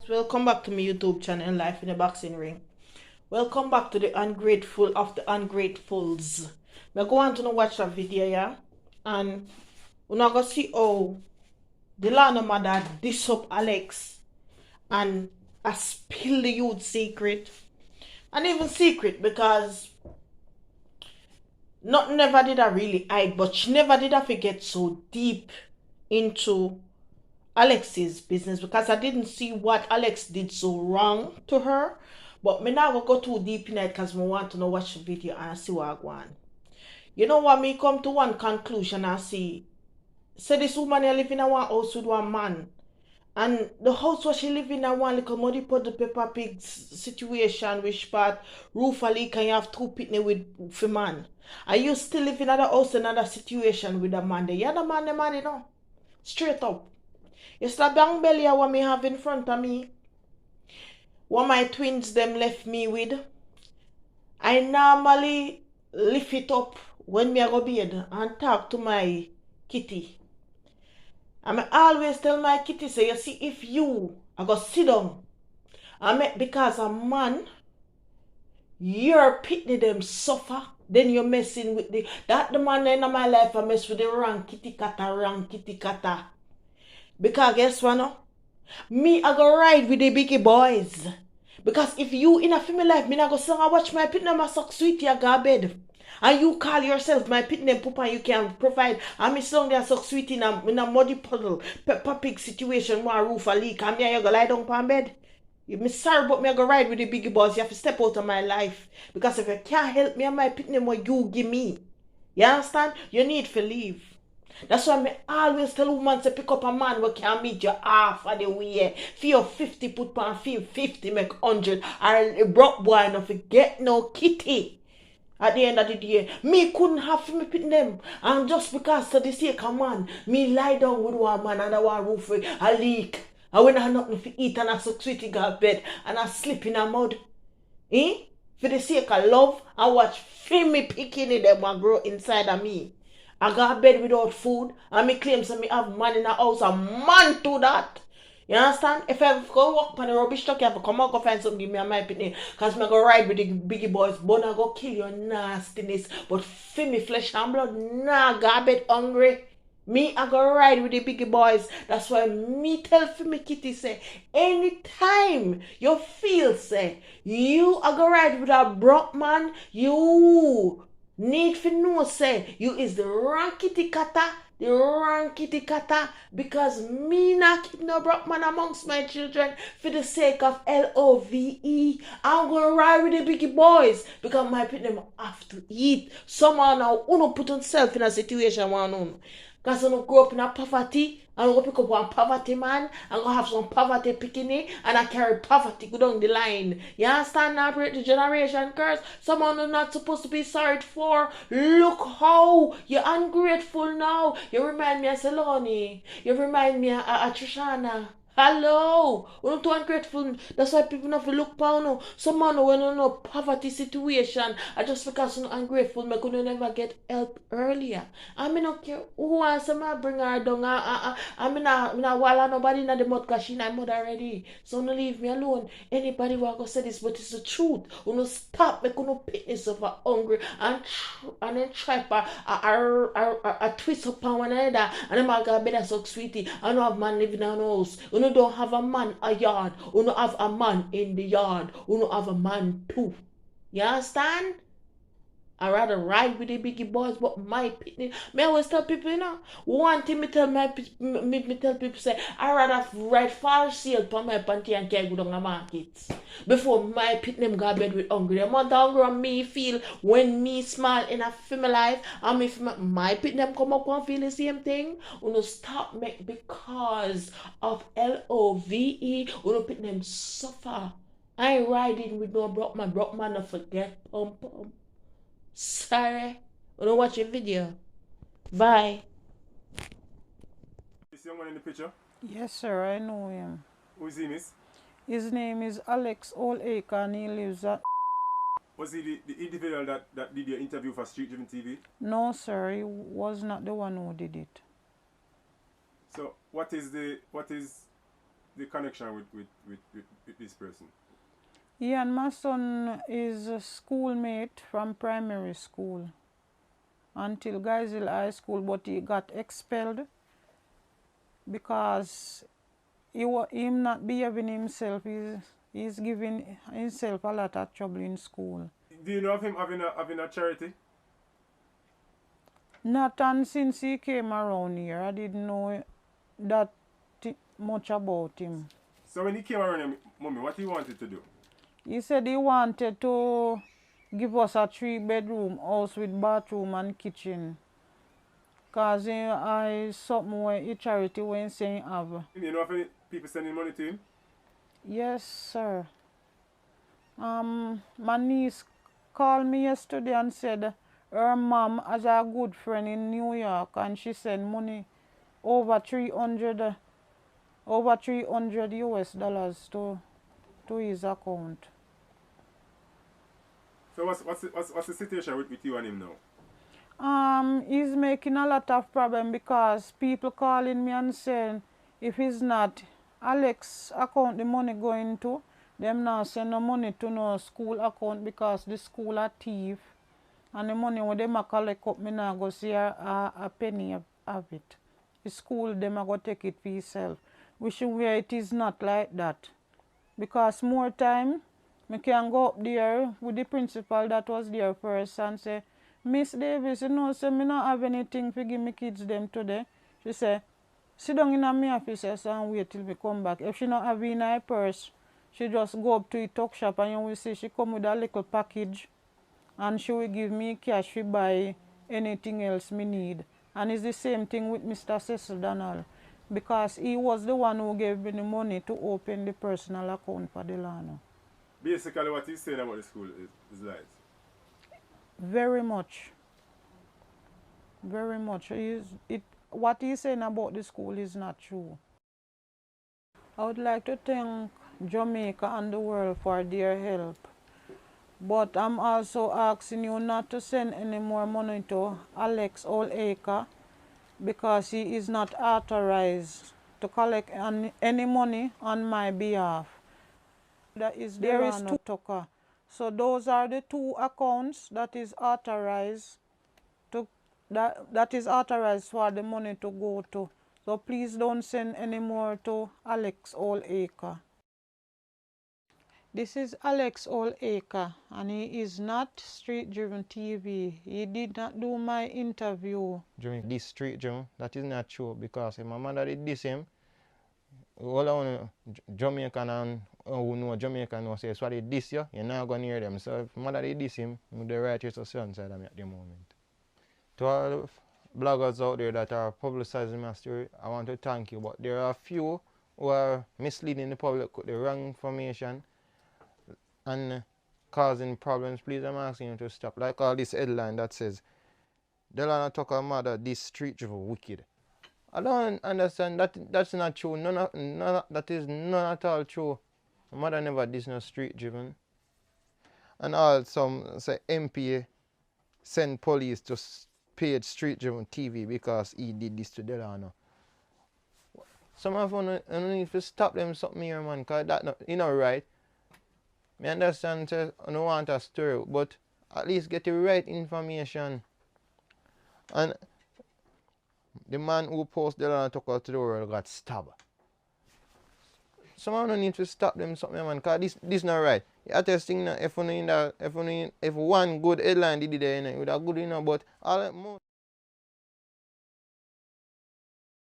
Welcome back to my YouTube channel, Life in a Boxing Ring. Welcome back to the ungrateful of the ungratefuls. Me go on to watch that video, yeah? And we're not gonna see how Delano mother diss up Alex and I spill the youth secret. And even secret because not never did I really hide, but she never did I forget so deep into Alex's business because I didn't see what Alex did so wrong to her. But me now go too deep in it because I want to know watch the video and see what I want. You know what, me come to one conclusion and see. Say this woman here live in a one house with one man. And the house where she live in a one little muddy put the Peppa Pig situation which part roof a leak and you have two pitney with for man. And you still live in another house another situation with a man there. You the man the man you know. Straight up. It's the bang belly what me have in front of me. What my twins them left me with. I normally lift it up when me go bed and talk to my kitty. And I always tell my kitty say, you see, if you I go sit down and because a man your pitney them suffer, then you're messing with the man in my life I mess with the wrong kitty kata. Because guess what no? Me I go ride with the biggie boys. Because if you in a family life, me not go sing and watch my pitney my suck sweetie I go bed. And you call yourself my pitney poop and you can provide. And me song there suck sweet in a muddy puddle, Peppa Pig situation where roof a leak and me and you go lie down on bed. You me sorry but me I go ride with the biggie boys. You have to step out of my life. Because if you can't help me and my pitney what you give me, you understand? You need to leave. That's why I always tell women to pick up a man who can meet you half of the way. For your 50 put on feel 50 make 100. Or a broke boy not forget no kitty. At the end of the day, me couldn't have me pit them. And just because to the sake of man, me lie down with one man and I want roof a leak. And when I have nothing to eat and I so sweet in bed and I sleep in a mud. For the sake of love, I watch me picking in them and grow inside of me. I got bed without food and me claim so me have man in the house. A man to that. You understand? If I go walk on the rubbish truck, you have to come out go find something give me a my pitney. Cause me go ride with the biggie boys, but I go kill your nastiness. But for me flesh and blood, nah, got bed hungry. Me I go ride with the biggie boys. That's why me tell for me kitty say, anytime you feel say, you I go ride with a broke man, you need to know say you is the wrong kitty kata because me not keep no broke man amongst my children for the sake of LOVE. I'm gonna ride with the biggie boys because my people have to eat. Somehow now uno put himself in a situation one uno. Because I grow up in a poverty, I'm going to pick up one poverty man, I'm going to have some poverty picking and I carry poverty go down the line. You understand now, break the generation curse? Someone who's not supposed to be sorry for. Look how you're ungrateful now. You remind me of Saloni. You remind me of Trishana. Hello, we're not too ungrateful. That's why people not look down. Someone who in a poverty situation, and just because you're ungrateful, me could never get help earlier. I mean, not care who wants to bring her down. I mean, not wall nobody in the mud because she not mud already. So don't leave me alone. Anybody will go say this, but it's the truth. We don't stop. We couldn't pick this over hungry and then try a twist up on one another. And then I got better so sweetie. I don't have man living in a house. You don't have a man a yard. You don't have a man in the yard. You don't have a man too. You understand? I rather ride with the biggie boys, but my pitney. Me always tell people, you know, one thing me tell me tell people say, I rather ride far sale for my panty and carry go down the market. Before my pitney go bed with hungry. The amount of hungry me feel when me smile in a family life, and if my pitney come up and feel the same thing, you know, stop make because of LOVE, you know, pitney suffer. I ain't riding with no broke man, no forget pum. Sorry. Wanna watch your video. Bye. This young man in the picture? Yes, sir, I know him. Who is he, miss? His name is Alex Oldacre and he lives at... Was he the individual that did your interview for Street Driven TV? No, sir, he was not the one who did it. So what is the connection with this person? He and my son is a schoolmate from primary school until Geisel High School, but he got expelled because him not behaving himself. He's giving himself a lot of trouble in school. Do you know of him having a charity? Not and since he came around here, I didn't know that much about him. So when he came around here, Mommy, what he wanted to do? He said he wanted to give us a 3-bedroom house with bathroom and kitchen. Because I something where a charity when saying have. You know if any people sending money to him? Yes, sir. My niece called me yesterday and said her mom has a good friend in New York and she sent money over 300 US dollars to his account. So what's the situation with you and him now? He's making a lot of problem because people calling me and saying if it's not Alex account the money going to, them now send no money to no school account because the school are thief. And the money when them a collect up, me now go see a penny of it. The school them a go take it for itself. Wishing where it is not like that. Because more time, me can go up there with the principal that was there first and say, Miss Davis, you know, say me not have anything to give me kids them today. She say, sit down in my office and wait till me come back. If she not have in her purse, she just go up to the tuck shop and you will see she come with a little package and she will give me cash to buy anything else me need. And it's the same thing with Mr. Cecil Donald because he was the one who gave me the money to open the personal account for Delano. Basically what he's saying about the school is lies. Very much. Very much. What he's saying about the school is not true. I would like to thank Jamaica and the world for their help. But I'm also asking you not to send any more money to Alex Olacre because he is not authorized to collect any money on my behalf. There is Delano Tucker. So those are the 2 accounts that is authorized that is authorized for the money to go to. So please don't send any more to Alex Olacre. This is Alex Olacre and he is not Street Driven TV. He did not do my interview. During this Street Driven, that is not true because if my mother did this him, all I want Jamaican and who know Jamaican know say, so they diss you, you're not going to hear them. So if mother did diss him, I'm the right here to say inside of me at the moment. To all the bloggers out there that are publicizing my story, I want to thank you. But there are a few who are misleading the public with the wrong information and causing problems. Please, I'm asking you to stop. Like all this headline that says, Delano Tucker mother, this street driven wicked. I don't understand. That's not true. That is not at all true. My mother never did no street driven. And all some say MPA send police to page Street Driven TV because he did this to Delano. Some of them need to stop them something here, man, because that not, you know, right? I understand say I don't want a story, but at least get the right information. And the man who posted Delano Tucker to the world got stabbed. Someone need to stop them something, man, because this not right. I just think that if one good headline did it there, you know, it would have good, you know, but all